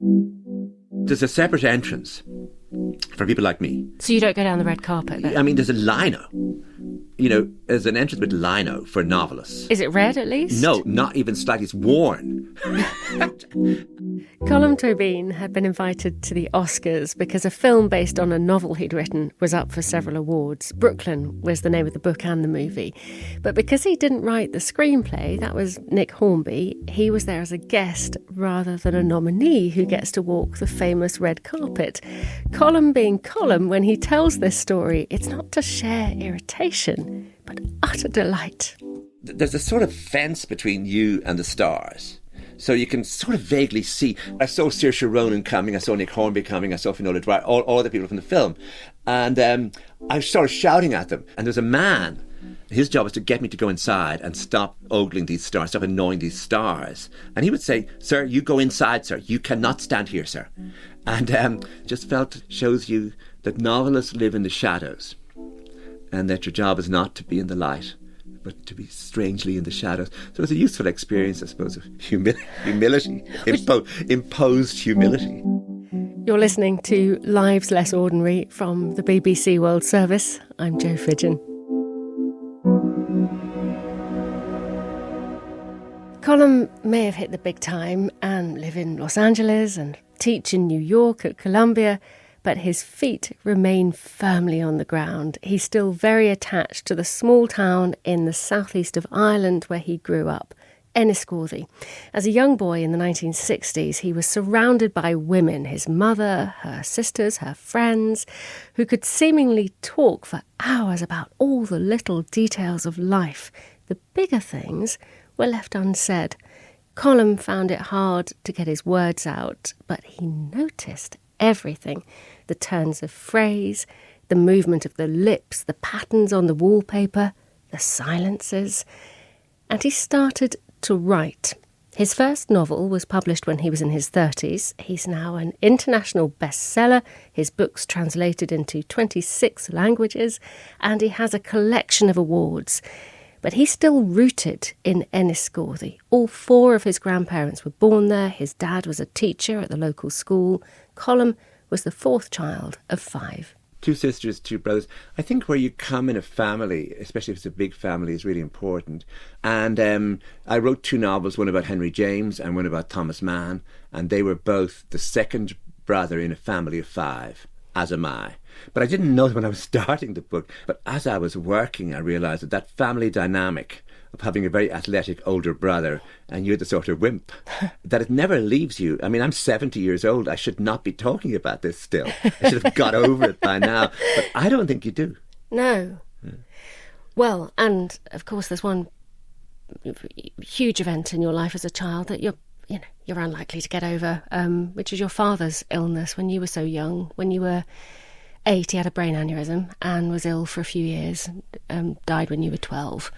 There's a separate entrance for people like me. So you don't go down the red carpet then? I mean, there's a lino. You know, there's an entrance with lino for novelists. Is it red at least? No, not even slightly. It's worn. Colm Tóibín had been invited to the Oscars because a film based on a novel he'd written was up for several awards. Brooklyn was the name of the book and the movie. But because he didn't write the screenplay, that was Nick Hornby, he was there as a guest rather than a nominee who gets to walk the famous red carpet. Colm being Colm, when he tells this story, it's not to share irritation, but utter delight. There's a sort of fence between you and the stars. So you can sort of vaguely see. I saw Saoirse Ronan coming, I saw Nick Hornby coming, I saw Finola Dwyer, all the people from the film. And I was sort of shouting at them. And there was a man, his job was to get me to go inside and stop ogling these stars, stop annoying these stars. And he would say, "Sir, you go inside, sir. You cannot stand here, sir." And just felt shows you that novelists live in the shadows and that your job is not to be in the light, but to be strangely in the shadows. So it's a useful experience, I suppose, of humility, imposed humility. You're listening to Lives Less Ordinary from the BBC World Service. I'm Jo Fidgen. Colm may have hit the big time and live in Los Angeles and teach in New York at Columbia, but his feet remain firmly on the ground. He's still very attached to the small town in the southeast of Ireland where he grew up, Enniscorthy. As a young boy in the 1960s, he was surrounded by women, his mother, her sisters, her friends, who could seemingly talk for hours about all the little details of life. The bigger things were left unsaid. Colm found it hard to get his words out, but he noticed everything. The turns of phrase, the movement of the lips, the patterns on the wallpaper, the silences. And he started to write. His first novel was published when he was in his 30s. He's now an international bestseller. His book's translated into 26 languages, and he has a collection of awards. But he's still rooted in Enniscorthy. All four of his grandparents were born there. His dad was a teacher at the local school. Colm was the fourth child of 5. 2 sisters, 2 brothers. I think where you come in a family, especially if it's a big family, is really important. And I wrote 2 novels, one about Henry James and one about Thomas Mann, and they were both the second brother in a family of 5, as am I. But I didn't know it when I was starting the book. But as I was working, I realised that family dynamic of having a very athletic older brother and you're the sort of wimp, that it never leaves you. I mean, I'm 70 years old. I should not be talking about this still. I should have got over it by now. But I don't think you do. No. Yeah. Well, and of course there's one huge event in your life as a child that you're unlikely to get over, which is your father's illness when you were so young. When you were 8, he had a brain aneurysm and was ill for a few years, died when you were 12.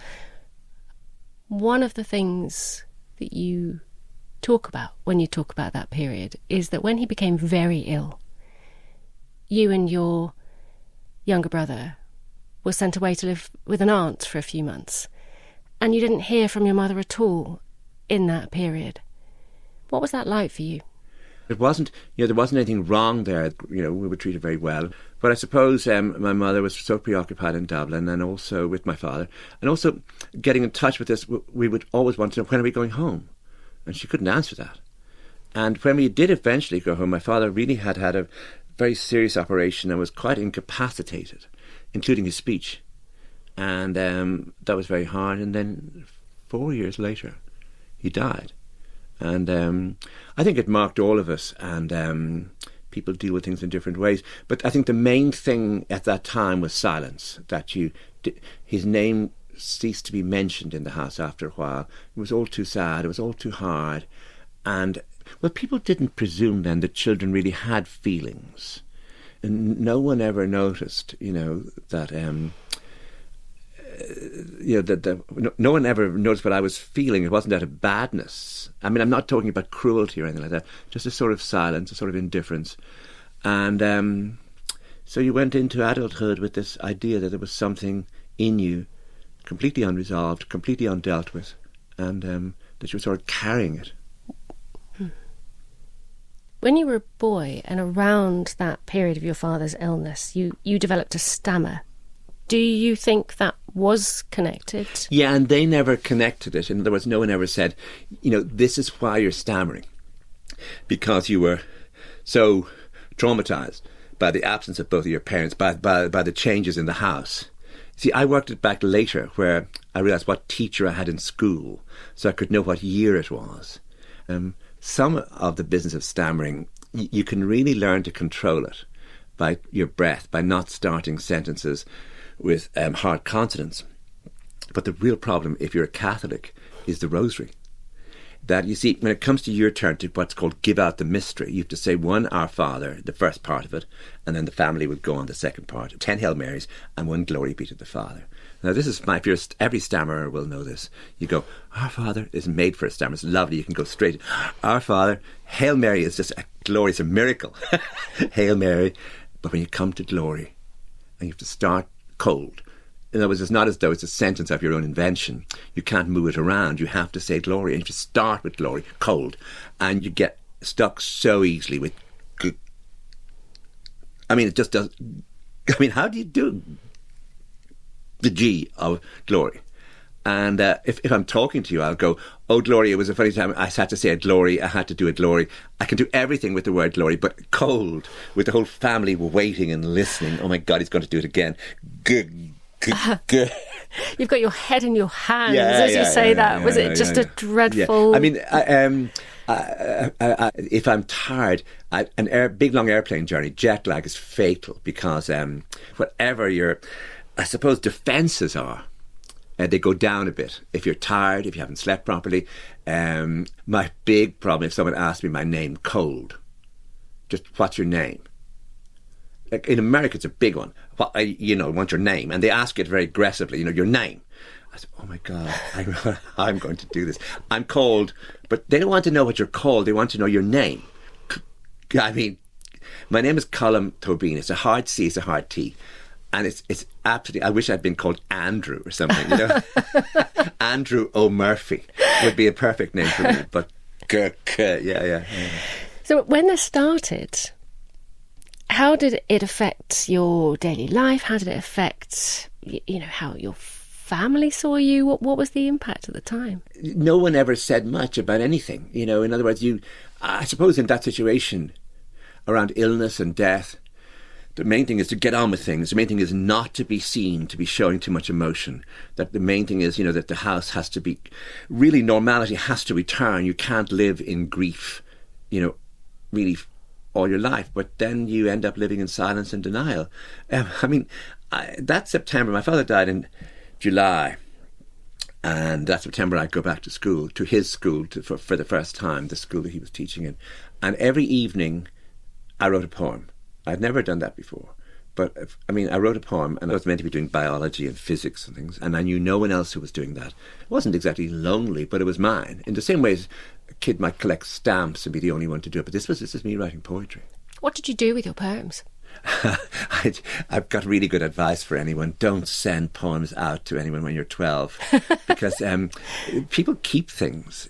One of the things that you talk about when you talk about that period is that when he became very ill, you and your younger brother were sent away to live with an aunt for a few months, and you didn't hear from your mother at all in that period. What was that like for you? It wasn't, there wasn't anything wrong there. We were treated very well. But I suppose my mother was so preoccupied in Dublin and also with my father. And also getting in touch with us, we would always want to know, when are we going home? And she couldn't answer that. And when we did eventually go home, my father really had a very serious operation and was quite incapacitated, including his speech. And that was very hard. And then 4 years later, he died. And I think it marked all of us, and people deal with things in different ways. But I think the main thing at that time was silence, that his name ceased to be mentioned in the house after a while. It was all too sad, it was all too hard. And, well, people didn't presume then that children really had feelings. And no one ever noticed, that... no one ever noticed what I was feeling. It wasn't out of badness. I mean, I'm not talking about cruelty or anything like that. Just a sort of silence, a sort of indifference. And so you went into adulthood with this idea that there was something in you completely unresolved, completely undealt with, and that you were sort of carrying it. When you were a boy and around that period of your father's illness, you developed a stammer. Do you think that was connected? Yeah, and they never connected it. In other words, no one ever said, this is why you're stammering. Because you were so traumatised by the absence of both of your parents, by the changes in the house. See, I worked it back later where I realised what teacher I had in school, so I could know what year it was. Some of the business of stammering, you can really learn to control it by your breath, by not starting sentences with hard consonants. But the real problem, if you're a Catholic, is the rosary. That, you see, when it comes to your turn to what's called give out the mystery, you have to say one Our Father, the first part of it, and then the family would go on the second part. 10 Hail Marys and 1 Glory be to the Father. Now, this is every stammerer will know this. You go, Our Father is made for a stammer. It's lovely. You can go straight. Our Father, Hail Mary is just a glory. It's a miracle. Hail Mary. But when you come to glory, and you have to start cold. In other words, it's not as though it's a sentence of your own invention. You can't move it around. You have to say glory. And if you start with glory, cold, and you get stuck so easily with it just does. How do you do the G of glory? And if I'm talking to you, I'll go, oh, glory, it was a funny time. I had to say a glory. I had to do a glory. I can do everything with the word glory, but cold, with the whole family waiting and listening. Oh, my God, he's going to do it again. You've got your head in your hands as you say that. Was it just a dreadful... if I'm tired, big long airplane journey, jet lag is fatal because whatever your, I suppose, defences are, they go down a bit. If you're tired, if you haven't slept properly. My big problem, if someone asks me my name cold, just what's your name? Like in America, it's a big one. I want your name. And they ask it very aggressively, your name. I said, oh my God, I'm going to do this. I'm called, but they don't want to know what you're called. They want to know your name. My name is Colm Tobin. It's a hard C, it's a hard T. And it's absolutely, I wish I'd been called Andrew or something, Andrew O'Murphy would be a perfect name for me. But, yeah. So when this started... how did it affect your daily life? How did it affect, how your family saw you? What was the impact at the time? No one ever said much about anything. In other words, I suppose in that situation around illness and death, the main thing is to get on with things. The main thing is not to be seen to be showing too much emotion. That the main thing is, that the house has to be, really normality has to return. You can't live in grief, really all your life, but then you end up living in silence and denial. That September, my father died in July, and that September I go back to school, to his school, for the first time, the school that he was teaching in. And every evening I wrote a poem. I'd never done that before. But, I wrote a poem, and I was meant to be doing biology and physics and things, and I knew no one else who was doing that. It wasn't exactly lonely, but it was mine. In the same way as a kid might collect stamps and be the only one to do it, but this is me writing poetry. What did you do with your poems? I've got really good advice for anyone. Don't send poems out to anyone when you're 12, because people keep things,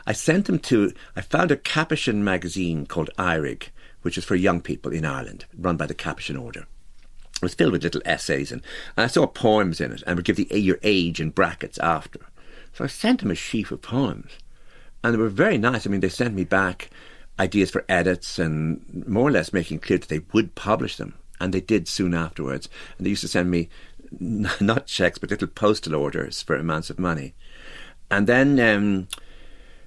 I sent them I found a Capuchin magazine called Eirig, which is for young people in Ireland, run by the Capuchin order. It was filled with little essays, and I saw poems in it, and would give your age in brackets after. So I sent them a sheaf of poems, and they were very nice. They sent me back ideas for edits and more or less making clear that they would publish them, and they did soon afterwards. And they used to send me not checks, but little postal orders for amounts of money. And then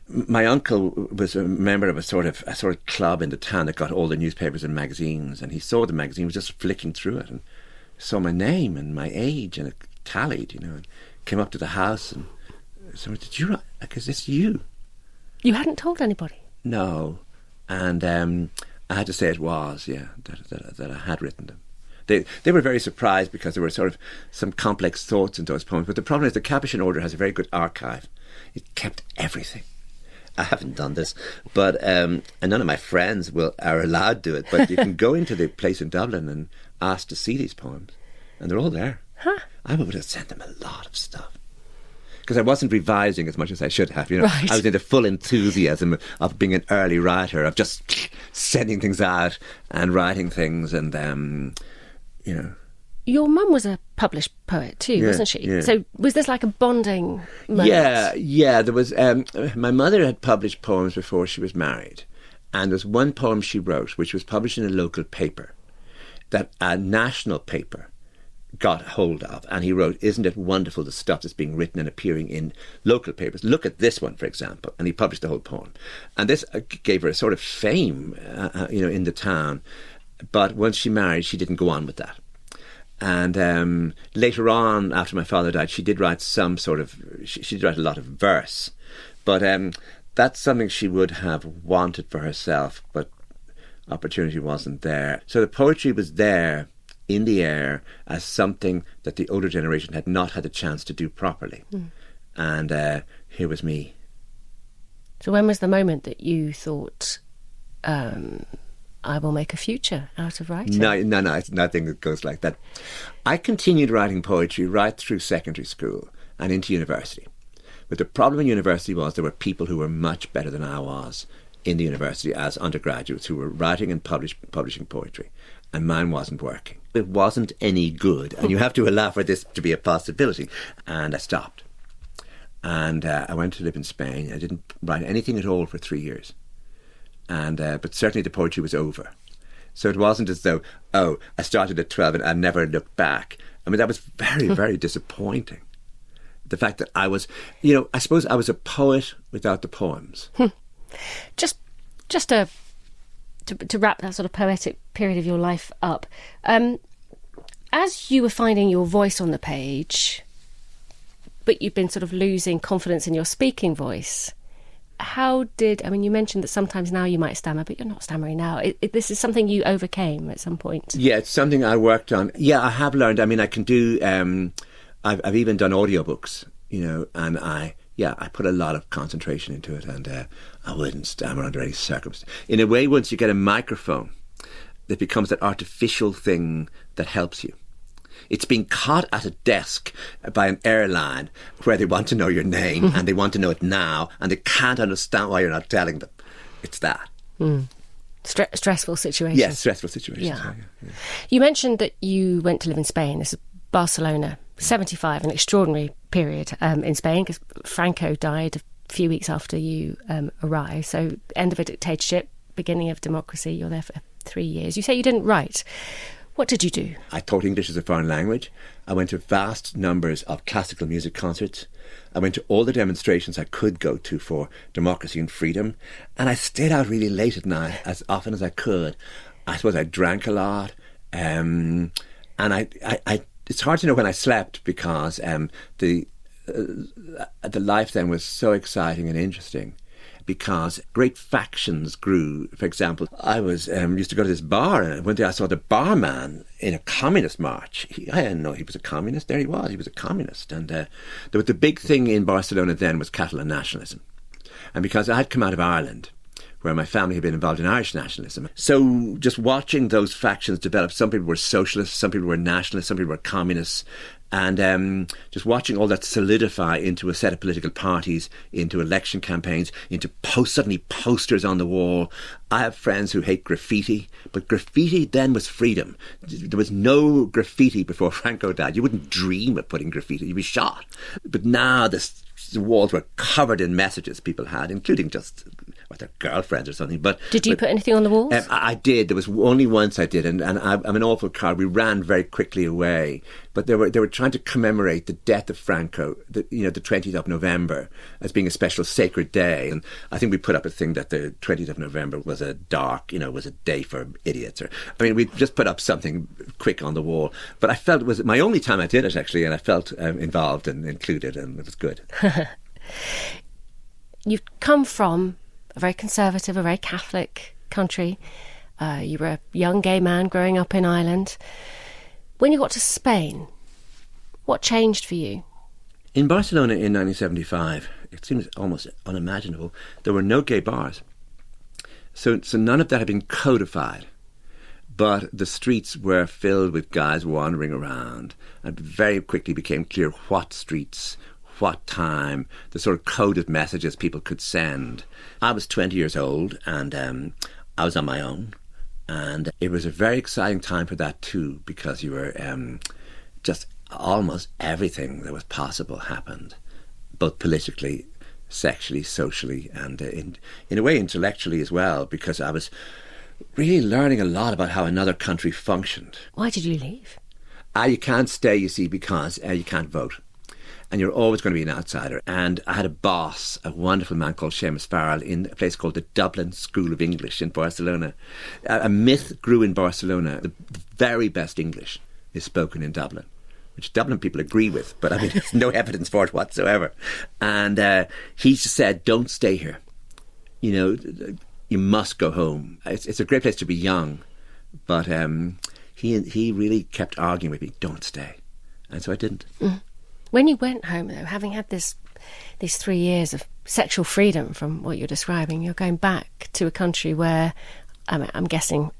my uncle was a member of a sort of club in the town that got all the newspapers and magazines, and he saw the magazine, was just flicking through it, and saw my name and my age, and it tallied, and came up to the house, and so, did you write? Because it's you. You hadn't told anybody? No, and I had to say it was, that I had written them. They were very surprised because there were sort of some complex thoughts in those poems, but the problem is the Capuchin order has a very good archive. It kept everything. I haven't done this, but and none of my friends are allowed to do it, but you can go into the place in Dublin and ask to see these poems, and they're all there. Huh. I would have sent them a lot of stuff, because I wasn't revising as much as I should have. Right. I was in the full enthusiasm of being an early writer, of just sending things out and writing things and, you know. Your mum was a published poet too, wasn't she? Yeah. So was this like a bonding moment? Yeah. There was. My mother had published poems before she was married, and there's one poem she wrote which was published in a local paper that a national paper got hold of, and he wrote, "Isn't it wonderful the stuff that's being written and appearing in local papers? Look at this one, for example." And he published the whole poem, and this gave her a sort of fame, in the town. But once she married, she didn't go on with that. And later on, after my father died, she did write some sort of... She did write a lot of verse. But that's something she would have wanted for herself, but opportunity wasn't there. So the poetry was there in the air as something that the older generation had not had a chance to do properly. And here was me. So when was the moment that you thought... I will make a future out of writing? No, it's nothing that goes like that. I continued writing poetry right through secondary school and into university. But the problem in university was there were people who were much better than I was in the university as undergraduates who were writing and publishing poetry, and mine wasn't working. It wasn't any good, and you have to allow for this to be a possibility. And I stopped. And I went to live in Spain. I didn't write anything at all for 3 years. And but certainly the poetry was over. So it wasn't as though, I started at 12 and I never looked back. I mean, that was very, very disappointing. The fact that I was, I suppose I was a poet without the poems. Just to wrap that sort of poetic period of your life up, as you were finding your voice on the page, but you've been sort of losing confidence in your speaking voice, you mentioned that sometimes now you might stammer, but you're not stammering now. This is something you overcame at some point. Yeah, it's something I worked on. Yeah, I have learned. I mean, I can do, I've even done audiobooks, and I put a lot of concentration into it, and I wouldn't stammer under any circumstance. In a way, once you get a microphone, it becomes that artificial thing that helps you. It's being caught at a desk by an airline where they want to know your name and they want to know it now and they can't understand why you're not telling them. It's that. Stressful situation. Yes, stressful situation. Yeah. You mentioned that you went to live in Spain. This is Barcelona, 75, an extraordinary period in Spain because Franco died a few weeks after you arrived. So end of a dictatorship, beginning of democracy. You're there for 3 years. You say you didn't write. What did you do? I taught English as a foreign language. I went to vast numbers of classical music concerts. I went to all the demonstrations I could go to for democracy and freedom. And I stayed out really late at night as often as I could. I suppose I drank a lot. And it's hard to know when I slept because the life then was so exciting and interesting. Because great factions grew. For example, I was used to go to this bar, and one day I saw the barman in a communist march. I didn't know he was a communist. There he was. He was a communist. And the big thing in Barcelona then was Catalan nationalism. And because I had come out of Ireland, where my family had been involved in Irish nationalism, so just watching those factions develop, some people were socialists, some people were nationalists, some people were communists, and just watching all that solidify into a set of political parties, into election campaigns, into suddenly posters on the wall. I have friends who hate graffiti, but graffiti then was freedom. There was no graffiti before Franco died. You wouldn't dream of putting graffiti. You'd be shot. But now the walls were covered in messages people had, including just their girlfriends or something. But did you put anything on the walls? I did. There was only once I did, and I'm an awful coward. We ran very quickly away. But they were trying to commemorate the death of Franco, the 20th of November, as being a special sacred day. And I think we put up a thing that the 20th of November was a dark, was a day for idiots. We just put up something quick on the wall. But I felt it was my only time I did it, actually, and I felt involved and included, and it was good. You've come from a very conservative, a very Catholic country. You were a young gay man growing up in Ireland. When you got to Spain, what changed for you? In Barcelona in 1975, it seems almost unimaginable, there were no gay bars. So none of that had been codified. But the streets were filled with guys wandering around. And it very quickly became clear what streets, what time, the sort of coded messages people could send. I was 20 years old, and I was on my own. And it was a very exciting time for that too, because you were just almost everything that was possible happened, both politically, sexually, socially, and in a way intellectually as well, because I was really learning a lot about how another country functioned. Why did you leave? You can't stay, you see, because you can't vote. And you're always going to be an outsider. And I had a boss, a wonderful man called Seamus Farrell, in a place called the Dublin School of English in Barcelona. A myth grew in Barcelona. The very best English is spoken in Dublin, which Dublin people agree with, but I mean, there's no evidence for it whatsoever. And he just said, don't stay here. You know, you must go home. It's a great place to be young, but he really kept arguing with me, don't stay. And so I didn't. Mm. When you went home, though, having had these 3 years of sexual freedom from what you're describing, you're going back to a country where, I'm guessing,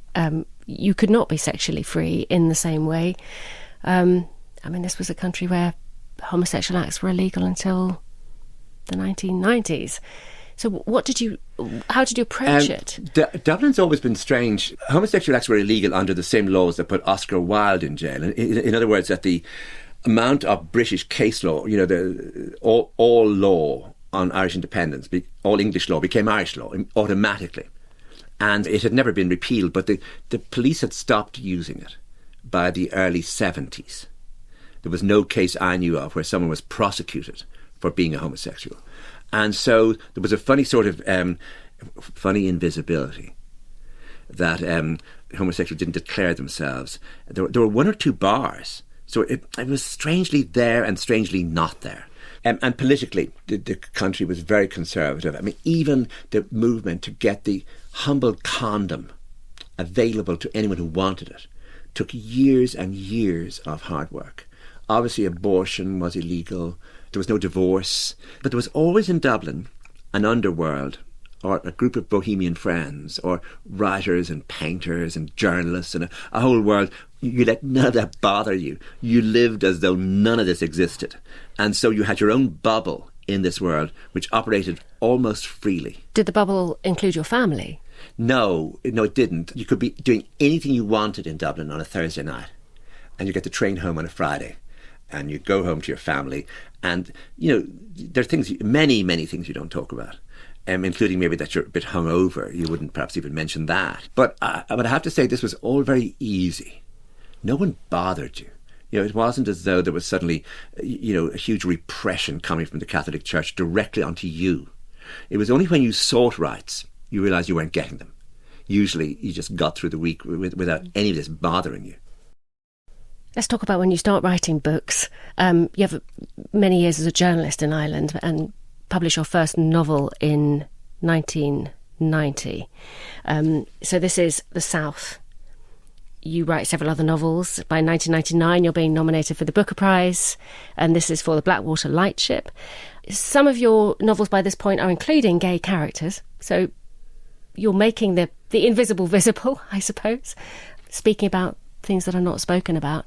you could not be sexually free in the same way. This was a country where homosexual acts were illegal until the 1990s. So how did you approach it? Dublin's always been strange. Homosexual acts were illegal under the same laws that put Oscar Wilde in jail. In other words, that the amount of British case law, you know, all law on Irish independence, all English law became Irish law automatically. And it had never been repealed, but the police had stopped using it by the early 70s. There was no case I knew of where someone was prosecuted for being a homosexual. And so there was a funny sort of funny invisibility that homosexuals didn't declare themselves. There were one or two bars. So it was strangely there and strangely not there. And politically, the country was very conservative. I mean, even the movement to get the humble condom available to anyone who wanted it took years and years of hard work. Obviously, abortion was illegal. There was no divorce. But there was always in Dublin an underworld, or a group of bohemian friends, or writers and painters and journalists, and a whole world. You let none of that bother you. You lived as though none of this existed. And so you had your own bubble in this world, which operated almost freely. Did the bubble include your family? No, it didn't. You could be doing anything you wanted in Dublin on a Thursday night, and you get the train home on a Friday, and you go home to your family. And, you know, there are things, many, many things you don't talk about. Including maybe that you're a bit hungover. You wouldn't perhaps even mention that. But I would have to say this was all very easy. No one bothered you. You know, it wasn't as though there was suddenly, you know, a huge repression coming from the Catholic Church directly onto you. It was only when you sought rights you realised you weren't getting them. Usually you just got through the week without any of this bothering you. Let's talk about when you start writing books. You have many years as a journalist in Ireland and published your first novel in 1990. So this is The South. You write several other novels. By 1999, you're being nominated for the Booker Prize, and this is for The Blackwater Lightship. Some of your novels by this point are including gay characters, so you're making the invisible visible, I suppose, speaking about things that are not spoken about.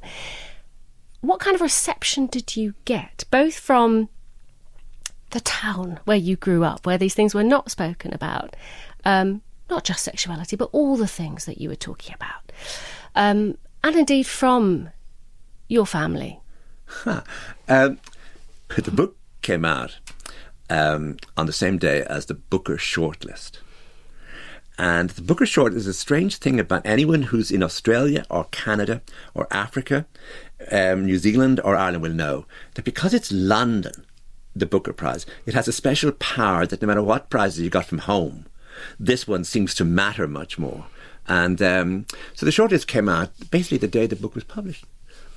What kind of reception did you get, both from the town where you grew up, where these things were not spoken about, not just sexuality, but all the things that you were talking about, and indeed from your family? The book came out on the same day as the Booker shortlist. And the Booker short is a strange thing about anyone who's in Australia or Canada or Africa, New Zealand or Ireland will know that because it's London, the Booker Prize, it has a special power that no matter what prizes you got from home, this one seems to matter much more. And so the shortlist came out basically the day the book was published.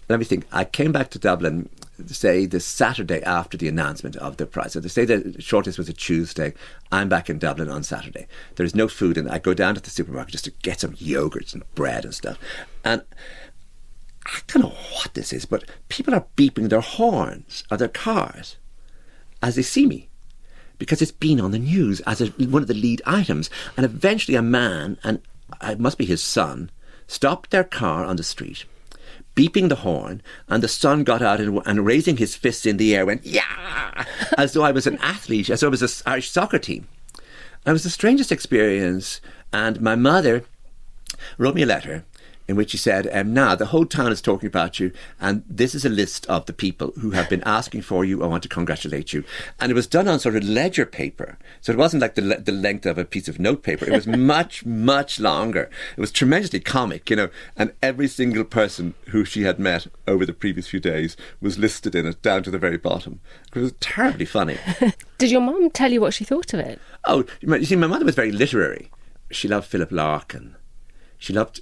Let me think. I came back to Dublin, say, the Saturday after the announcement of the prize. So to say the shortlist was a Tuesday, I'm back in Dublin on Saturday. There's no food, and I go down to the supermarket just to get some yogurts and bread and stuff. And I don't know what this is, but people are beeping their horns of their cars as they see me, because it's been on the news as one of the lead items. And eventually a man, and it must be his son, stopped their car on the street, beeping the horn, and the son got out and raising his fists in the air went, yeah, as though I was an athlete, as though I was an Irish soccer team. And it was the strangest experience. And my mother wrote me a letter in which she said, now the whole town is talking about you, and this is a list of the people who have been asking for you. I want to congratulate you. And it was done on sort of ledger paper. So it wasn't like the length of a piece of notepaper. It was much, much longer. It was tremendously comic, and every single person who she had met over the previous few days was listed in it down to the very bottom. It was terribly funny. Did your mum tell you what she thought of it? Oh, you see, my mother was very literary. She loved Philip Larkin. She loved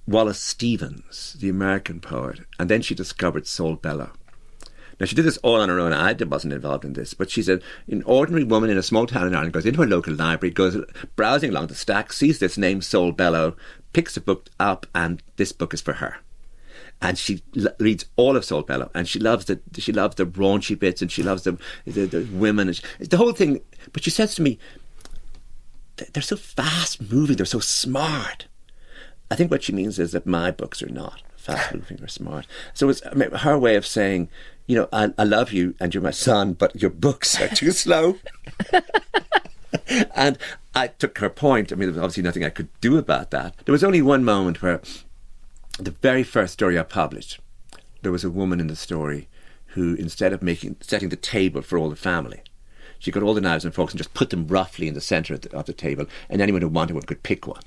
Wallace Stevens, the American poet, and then she discovered Saul Bellow. Now, she did this all on her own. I wasn't involved in this, but she's an ordinary woman in a small town in Ireland, goes into her local library, goes browsing along the stack, sees this name, Saul Bellow, picks a book up, and this book is for her. And she reads all of Saul Bellow, and she loves the raunchy bits, and she loves the women, and the whole thing. But she says to me, they're so fast-moving, they're so smart. I think what she means is that my books are not fast-moving or smart. So it's her way of saying, I love you and you're my son, but your books are too slow. And I took her point. There was obviously nothing I could do about that. There was only one moment where the very first story I published, there was a woman in the story who, instead of setting the table for all the family, she got all the knives and forks and just put them roughly in the centre of the table, and anyone who wanted one could pick one.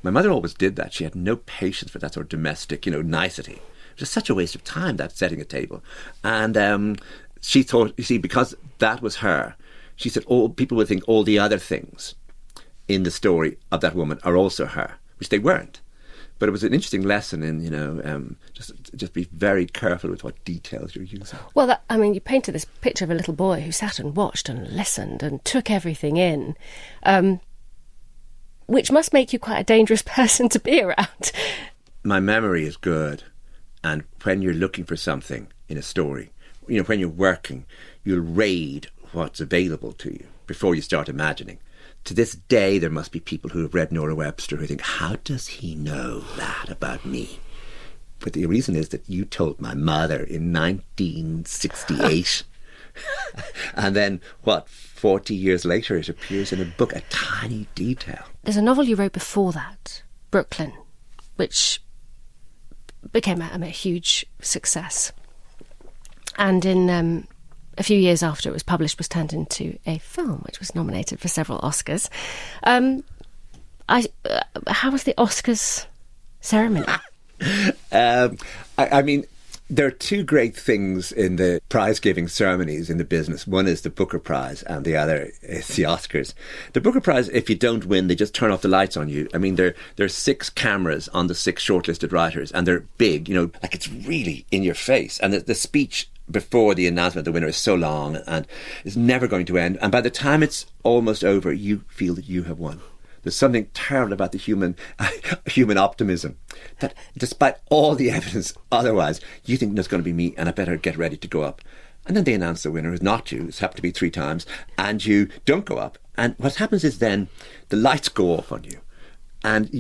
My mother always did that. She had no patience for that sort of domestic, nicety. It was just such a waste of time, that setting a table. And she thought, you see, because that was her, she said, people would think all the other things in the story of that woman are also her, which they weren't. But it was an interesting lesson in, just be very careful with what details you're using. Well, you painted this picture of a little boy who sat and watched and listened and took everything in. Which must make you quite a dangerous person to be around. My memory is good, and when you're looking for something in a story, when you're working, you'll raid what's available to you before you start imagining. To this day, there must be people who have read Nora Webster who think, how does he know that about me? But the reason is that you told my mother in 1968. And then, 40 years later, it appears in a book, a tiny detail. There's a novel you wrote before that, Brooklyn, which became a huge success. And in a few years after it was published, was turned into a film, which was nominated for several Oscars. How was the Oscars ceremony? There are two great things in the prize-giving ceremonies in the business. One is the Booker Prize and the other is the Oscars. The Booker Prize, if you don't win, they just turn off the lights on you. There are 6 cameras on the 6 shortlisted writers, and they're big, like it's really in your face. And the speech before the announcement of the winner is so long and is never going to end. And by the time it's almost over, you feel that you have won. There's something terrible about the human optimism, that despite all the evidence otherwise, you think it's going to be me and I better get ready to go up. And then they announce the winner is not you. It's happened to be 3 times, and you don't go up. And what happens is then the lights go off on you, and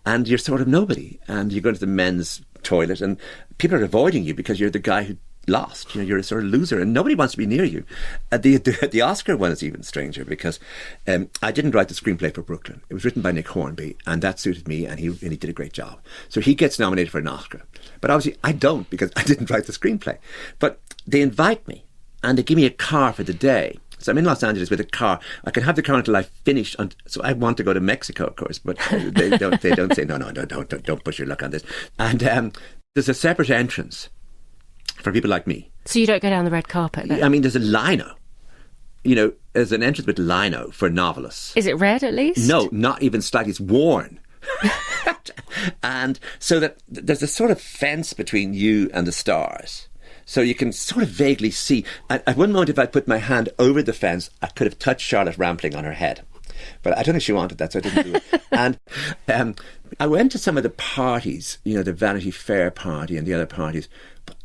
and you're sort of nobody. And you go to the men's toilet, and people are avoiding you because you're the guy who lost. You're a sort of loser, and nobody wants to be near you. The Oscar one is even stranger because I didn't write the screenplay for Brooklyn. It was written by Nick Hornby, and that suited me, and he did a great job. So he gets nominated for an Oscar. But obviously I don't, because I didn't write the screenplay. But they invite me, and they give me a car for the day. So I'm in Los Angeles with a car. I can have the car until I finish. So I want to go to Mexico, of course, but they don't say, no, don't push your luck on this. And there's a separate entrance for people like me. So you don't go down the red carpet then? There's a lino. There's an entrance with lino for novelists. Is it red at least? No, not even slightly. It's worn. And so that there's a sort of fence between you and the stars. So you can sort of vaguely see. At one moment, if I put my hand over the fence, I could have touched Charlotte Rampling on her head. But I don't think she wanted that, so I didn't do it. And I went to some of the parties, the Vanity Fair party and the other parties. But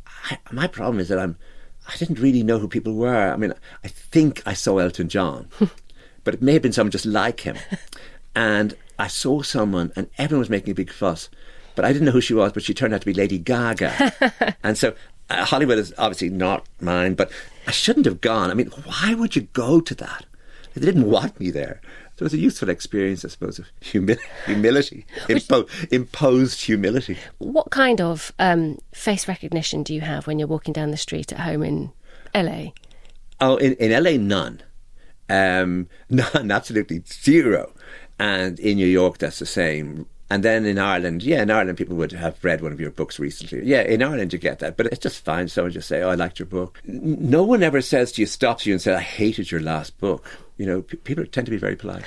my problem is that I didn't really know who people were. I think I saw Elton John, but it may have been someone just like him. And I saw someone, and everyone was making a big fuss, but I didn't know who she was, but she turned out to be Lady Gaga. And so Hollywood is obviously not mine, but I shouldn't have gone. Why would you go to that? They didn't want me there. So it was a useful experience, I suppose, of humility, imposed humility. What kind of face recognition do you have when you're walking down the street at home in LA? Oh, in LA, none. None, absolutely zero. And in New York, that's the same. And then in Ireland, people would have read one of your books recently. Yeah, in Ireland you get that. But it's just fine. Someone just say, oh, I liked your book. No one ever says to you, stops you and says, I hated your last book. You know, people tend to be very polite.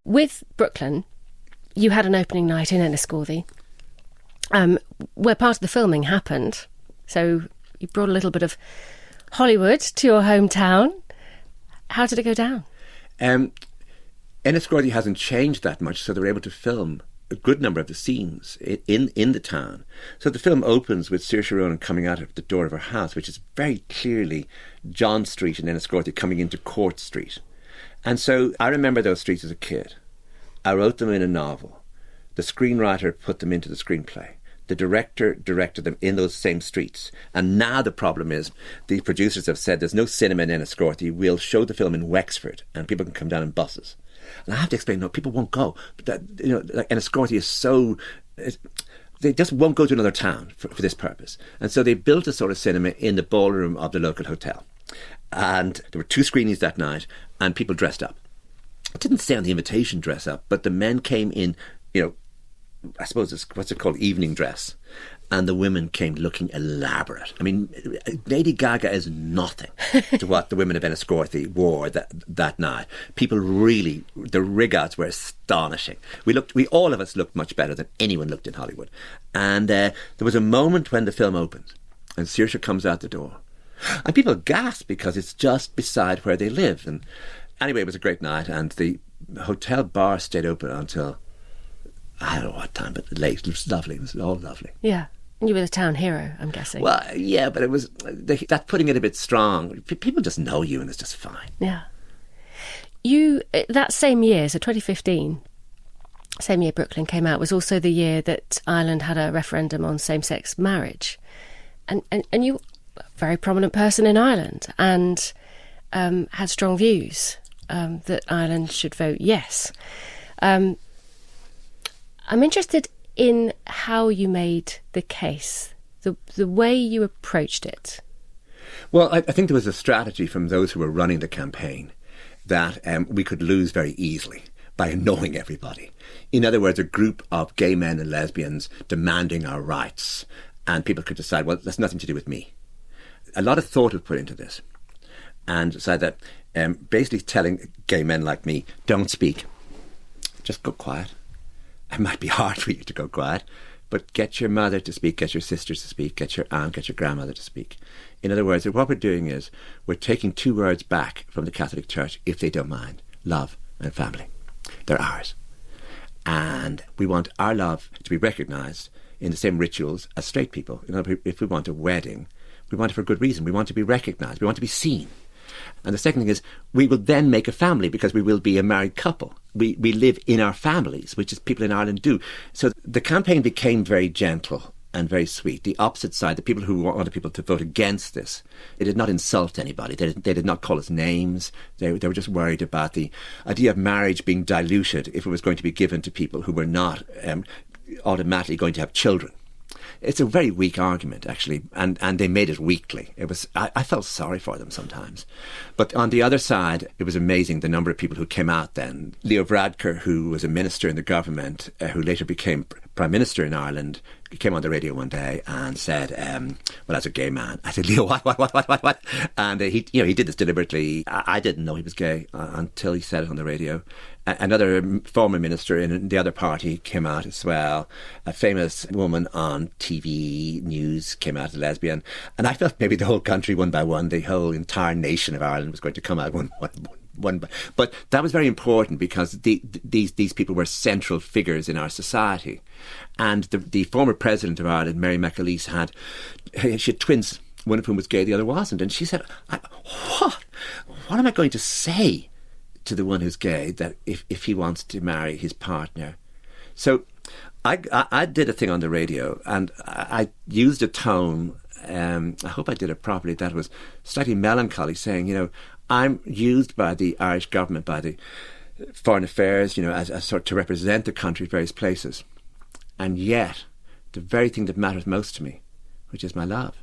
With Brooklyn, you had an opening night in Enniscorthy, where part of the filming happened. So you brought a little bit of Hollywood to your hometown. How did it go down? Enniscorthy hasn't changed that much, so they were able to film a good number of the scenes in the town. So the film opens with Saoirse Ronan coming out of the door of her house, which is very clearly John Street in Enniscorthy coming into Court Street. And so I remember those streets as a kid. I wrote them in a novel. The screenwriter put them into the screenplay. The director directed them in those same streets. And now the problem is the producers have said there's no cinema in Enniscorthy. We'll show the film in Wexford and people can come down in buses. And I have to explain, no, people won't go. That, you know, like Enniscorthy is so... They just won't go to another town for this purpose. And so they built a sort of cinema in the ballroom of the local hotel. And there were 2 screenings that night and people dressed up. It didn't say on the invitation dress up, but the men came in, you know, I suppose it's, what's it called, evening dress. And the women came looking elaborate. I mean, Lady Gaga is nothing to what the women of Enniscorthy wore that night. People really, the rig-outs were astonishing. We all of us looked much better than anyone looked in Hollywood. And there was a moment when the film opened and Saoirse comes out the door. And people gasp because it's just beside where they live. And anyway, it was a great night and the hotel bar stayed open until... I don't know what time, but late. It was lovely. It was all lovely. Yeah. And you were the town hero, I'm guessing. Well, yeah, but it was... That's putting it a bit strong. People just know you and it's just fine. Yeah. You, that same year, so 2015, same year Brooklyn came out, was also the year that Ireland had a referendum on same-sex marriage. And you were a very prominent person in Ireland and had strong views that Ireland should vote yes. I'm interested in how you made the case, the way you approached it. Well, I think there was a strategy from those who were running the campaign that we could lose very easily by annoying everybody. In other words, a group of gay men and lesbians demanding our rights, and people could decide, well, that's nothing to do with me. A lot of thought was put into this, and decided that basically telling gay men like me, don't speak, just go quiet. It might be hard for you to go quiet, but get your mother to speak, get your sisters to speak, get your aunt, get your grandmother to speak. In other words, what we're doing is we're taking 2 words back from the Catholic Church, if they don't mind: love and family. They're ours. And we want our love to be recognised in the same rituals as straight people. You know, if we want a wedding, we want it for a good reason. We want to be recognised. We want to be seen. And the second thing is, we will then make a family because we will be a married couple. We live in our families, which is people in Ireland do. So the campaign became very gentle and very sweet. The opposite side, the people who wanted people to vote against this, they did not insult anybody. They did not call us names. They were just worried about the idea of marriage being diluted if it was going to be given to people who were not automatically going to have children. It's a very weak argument, actually, and they made it weakly. I felt sorry for them sometimes. But on the other side, it was amazing the number of people who came out then. Leo Varadkar, who was a minister in the government, who later became Prime Minister in Ireland, came on the radio one day and said, well, as a gay man. I said, Leo, what? And he did this deliberately. I didn't know he was gay until he said it on the radio. Another former minister in the other party came out as well. A famous woman on TV news came out as a lesbian. And I felt maybe the whole country, one by one, the whole entire nation of Ireland was going to come out one. But that was very important because these people were central figures in our society. And the former president of Ireland, Mary McAleese, she had twins, one of whom was gay, the other wasn't. And she said, what am I going to say to the one who's gay that if he wants to marry his partner? So I did a thing on the radio and I used a tone, I hope I did it properly, that was slightly melancholy, saying, I'm used by the Irish government, by the foreign affairs, as sort of to represent the country at various places. And yet, the very thing that matters most to me, which is my love,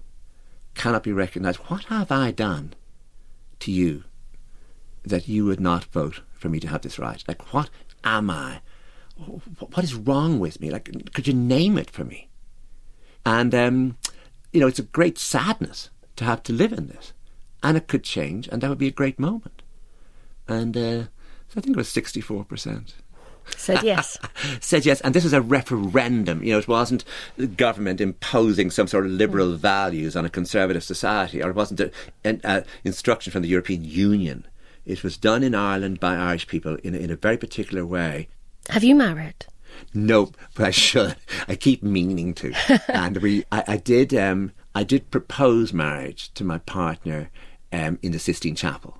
cannot be recognised. What have I done to you that you would not vote for me to have this right? Like, what am I? What is wrong with me? Like, could you name it for me? And, it's a great sadness to have to live in this. And it could change, and that would be a great moment. And so I think it was 64%. Said yes. Said yes. And this is a referendum. It wasn't the government imposing some sort of liberal values on a conservative society, or it wasn't an instruction from the European Union. It was done in Ireland by Irish people in a very particular way. Have you married? No, but I should. I keep meaning to. And I did propose marriage to my partner in the Sistine Chapel.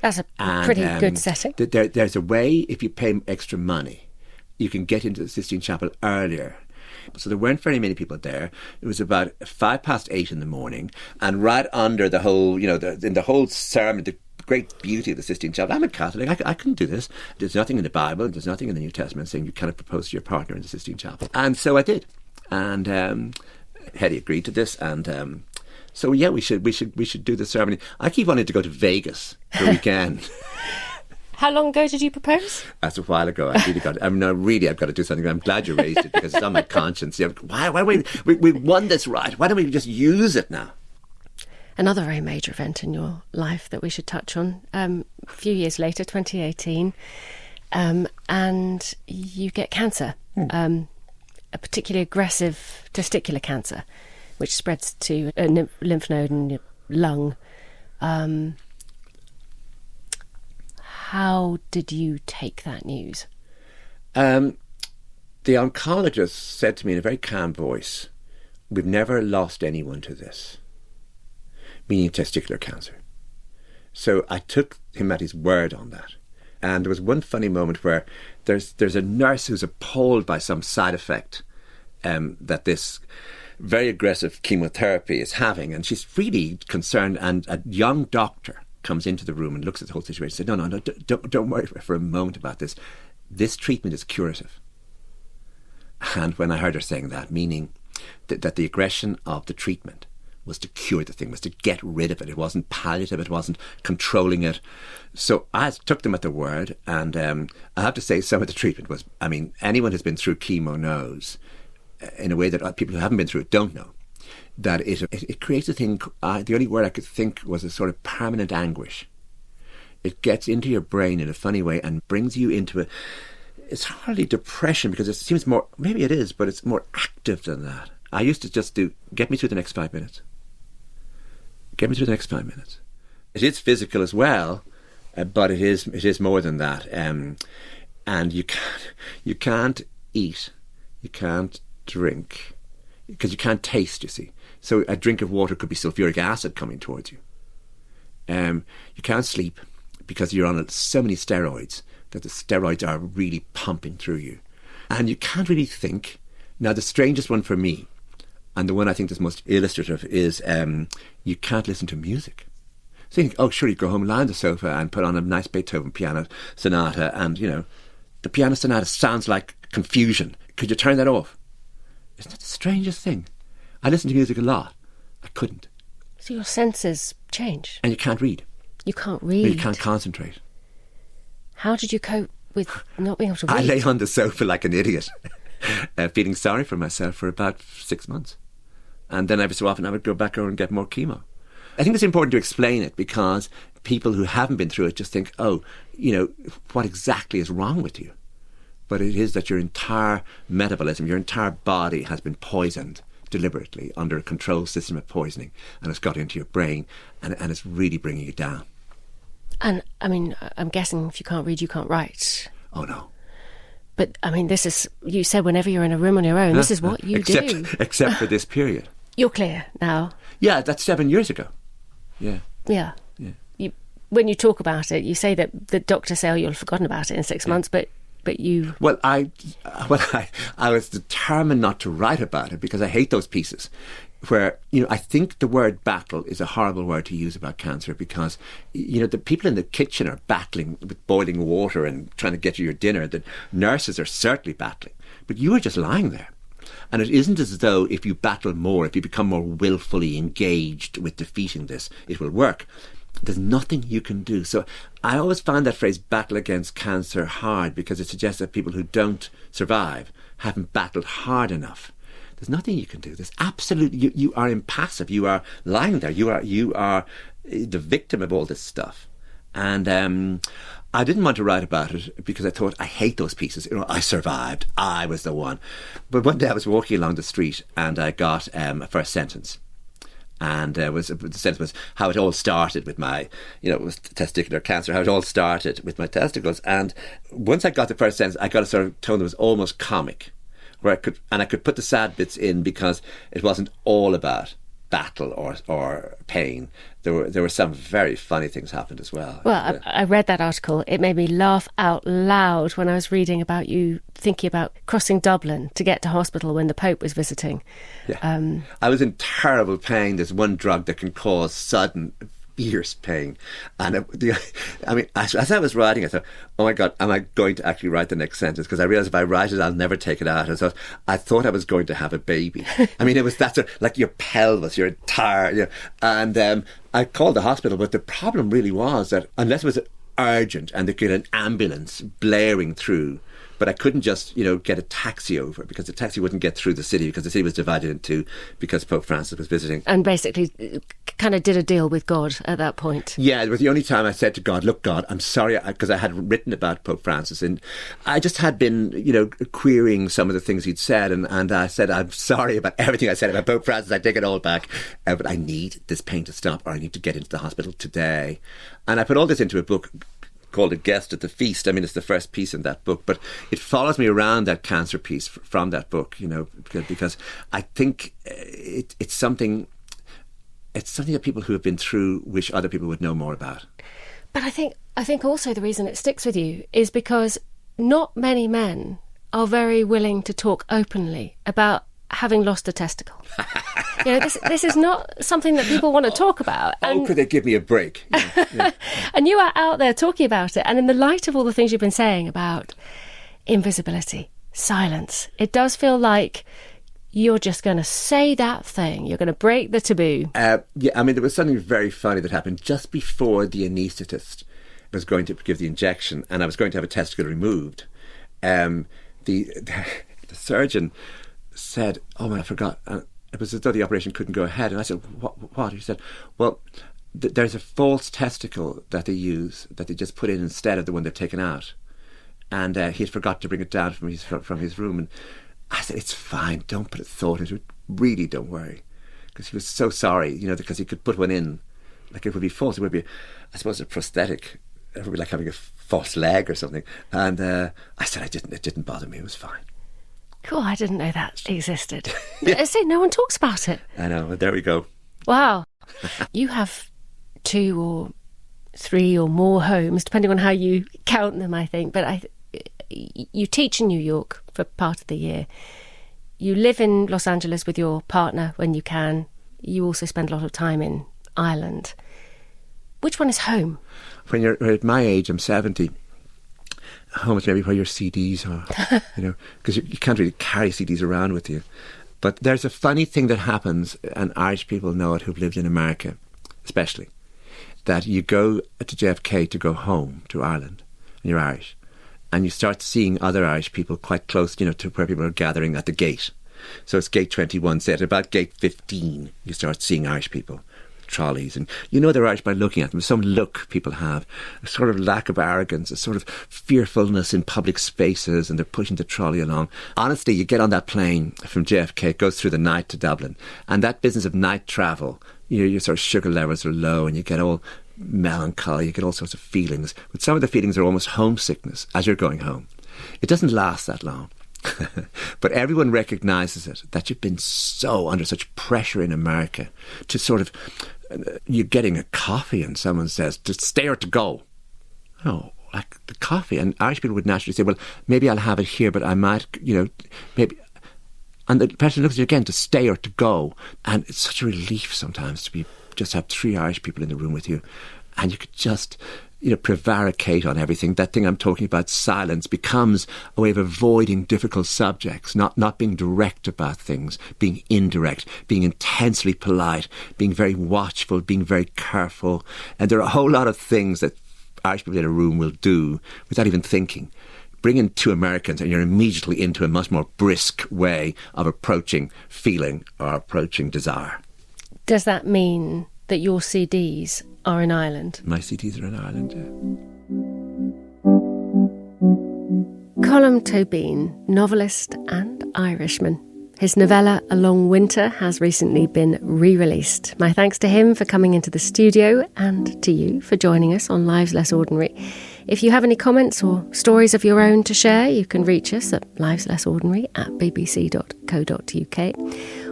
That's a pretty good setting. There's a way, if you pay extra money, you can get into the Sistine Chapel earlier. So there weren't very many people there. It was about 8:05 in the morning, and right under the whole, in the whole ceremony, the great beauty of the Sistine Chapel. I'm a Catholic. I couldn't do this. There's nothing in the Bible. There's nothing in the New Testament saying you cannot propose to your partner in the Sistine Chapel. And so I did. And Hetty agreed to this, and so yeah, we should do the ceremony. I keep wanting to go to Vegas for a weekend. How long ago did you propose? That's a while ago. I've got to do something. I'm glad you raised it because it's on my conscience. Why we won this right? Why don't we just use it now? Another very major event in your life that we should touch on. A few years later, 2018, and you get cancer, a particularly aggressive testicular cancer, which spreads to a lymph node in your lung. How did you take that news? The oncologist said to me in a very calm voice, "We've never lost anyone to this," meaning testicular cancer. So I took him at his word on that. And there was one funny moment where there's a nurse who's appalled by some side effect that this very aggressive chemotherapy is having, and she's really concerned, and a young doctor comes into the room and looks at the whole situation and said, no, don't worry for a moment about this. This treatment is curative. And when I heard her saying that, meaning that the aggression of the treatment was to cure the thing, was to get rid of it. It wasn't palliative, it wasn't controlling it. So I took them at their word, and I have to say some of the treatment was, anyone who's been through chemo knows, in a way that people who haven't been through it don't know, that it creates a thing, the only word I could think was a sort of permanent anguish. It gets into your brain in a funny way and brings you into it's hardly depression, because it seems more, maybe it is, but it's more active than that. I used to just get me through the next 5 minutes. Get me through the next 5 minutes. It is physical as well, but it is more than that. And you can't eat, you can't drink, because you can't taste, you see. So a drink of water could be sulfuric acid coming towards you. You can't sleep because you're on so many steroids that the steroids are really pumping through you. And you can't really think. Now, the strangest one for me, and the one I think is most illustrative, is you can't listen to music. So you think, oh, sure, you go home, lie on the sofa and put on a nice Beethoven piano sonata, and, the piano sonata sounds like confusion. Could you turn that off? Isn't that the strangest thing? I listen to music a lot. I couldn't. So your senses change. And you can't read. You can't read. You can't concentrate. How did you cope with not being able to read? I lay on the sofa like an idiot, feeling sorry for myself for about 6 months. And then every so often I would go back over and get more chemo. I think it's important to explain it, because people who haven't been through it just think, oh, what exactly is wrong with you? But it is that your entire metabolism, your entire body has been poisoned deliberately under a controlled system of poisoning, and it's got into your brain, and it's really bringing you down. And, I'm guessing if you can't read, you can't write. Oh, no. But, this is, you said whenever you're in a room on your own, this is what you do. Except for this period. You're clear now. Yeah, that's 7 years ago. Yeah. Yeah. When you talk about it, you say that the doctors say, oh, you'll have forgotten about it in 6 months, but you... Well, I was determined not to write about it, because I hate those pieces. where, I think the word battle is a horrible word to use about cancer because, the people in the kitchen are battling with boiling water and trying to get you your dinner. The nurses are certainly battling. But you are just lying there. And it isn't as though if you battle more, if you become more willfully engaged with defeating this, it will work. There's nothing you can do. So I always find that phrase battle against cancer hard because it suggests that people who don't survive haven't battled hard enough. There's nothing you can do. There's absolutely, you are impassive. You are lying there. You are the victim of all this stuff. And I didn't want to write about it because I thought, I hate those pieces. I survived. I was the one. But one day I was walking along the street and I got a first sentence. And the sentence was how it all started with my, it was testicular cancer, how it all started with my testicles. And once I got the first sentence, I got a sort of tone that was almost comic. Where I could put the sad bits in because it wasn't all about battle or pain. There were some very funny things happened as well. Well, I read that article. It made me laugh out loud when I was reading about you thinking about crossing Dublin to get to hospital when the Pope was visiting. Yeah. I was in terrible pain. There's one drug that can cause sudden fierce pain. And as I was writing, I thought, oh my God, am I going to actually write the next sentence? Because I realised if I write it, I'll never take it out. And so I thought I was going to have a baby. It was that sort of, like your pelvis, your entire, and I called the hospital, but the problem really was that unless it was urgent and they could get an ambulance blaring through, but I couldn't just, get a taxi over because the taxi wouldn't get through the city because the city was divided in two because Pope Francis was visiting. And basically kind of did a deal with God at that point. Yeah, it was the only time I said to God, look, God, I'm sorry, because I had written about Pope Francis and I just had been, querying some of the things he'd said and I said, I'm sorry about everything I said about Pope Francis, I take it all back, but I need this pain to stop or I need to get into the hospital today. And I put all this into a book called A Guest at the Feast. It's the first piece in that book, but it follows me around that cancer piece from that book, because I think it's something that people who have been through wish other people would know more about. But I think also the reason it sticks with you is because not many men are very willing to talk openly about having lost a testicle. This is not something that people want to talk about. And could they give me a break? Yeah. And you are out there talking about it. And in the light of all the things you've been saying about invisibility, silence, it does feel like you're just going to say that thing. You're going to break the taboo. There was something very funny that happened just before the anaesthetist was going to give the injection and I was going to have a testicle removed. The surgeon said, oh my, I forgot. It was as though the operation couldn't go ahead. And I said, what? He said, well, there's a false testicle that they use, that they just put in instead of the one they've taken out. And he had forgot to bring it down from his room. And I said, it's fine, don't put a thought into it. Really, don't worry. Because he was so sorry, because he could put one in. Like it would be false. It would be, I suppose, a prosthetic. It would be like having a false leg or something. And I said, it didn't bother me. It was fine. Cool, I didn't know that existed. Yeah. See, no one talks about it. I know, but there we go. Wow. You have 2 or 3 or more homes, depending on how you count them, I think. But you teach in New York for part of the year. You live in Los Angeles with your partner when you can. You also spend a lot of time in Ireland. Which one is home? When you're at my age, I'm 70. Home is maybe where your CDs are, because you can't really carry CDs around with you. But there's a funny thing that happens, and Irish people know it who've lived in America, especially, that you go to JFK to go home to Ireland, and you're Irish, and you start seeing other Irish people quite close, to where people are gathering at the gate. So it's gate 21, say at about gate 15, you start seeing Irish people. Trolleys, and they're Irish by looking at them. Some look people have, a sort of lack of arrogance, a sort of fearfulness in public spaces, and they're pushing the trolley along. Honestly, you get on that plane from JFK, it goes through the night to Dublin, and that business of night travel, your sort of sugar levels are low and you get all melancholy, you get all sorts of feelings, but some of the feelings are almost homesickness as you're going home. It doesn't last that long. But everyone recognises it, that you've been so under such pressure in America to sort of, you're getting a coffee and someone says to stay or to go. Oh, like the coffee. And Irish people would naturally say, well, maybe I'll have it here, but I might, maybe And the person looks at you again to stay or to go. And it's such a relief sometimes to just have 3 Irish people in the room with you, and you could just, prevaricate on everything. That thing I'm talking about, silence, becomes a way of avoiding difficult subjects, not being direct about things, being indirect, being intensely polite, being very watchful, being very careful. And there are a whole lot of things that Irish people in a room will do without even thinking. Bring in 2 Americans and you're immediately into a much more brisk way of approaching feeling or approaching desire. Does that mean that your CDs are in Ireland? My CDs are in Ireland, yeah. Colm Tóibín, novelist and Irishman. His novella, A Long Winter, has recently been re-released. My thanks to him for coming into the studio and to you for joining us on Lives Less Ordinary. If you have any comments or stories of your own to share, you can reach us at liveslessordinary@bbc.co.uk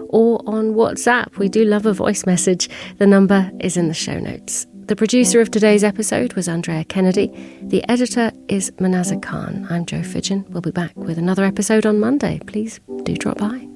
or on WhatsApp. We do love a voice message. The number is in the show notes. The producer of today's episode was Andrea Kennedy. The editor is Manazza Khan. I'm Jo Fidgen. We'll be back with another episode on Monday. Please do drop by.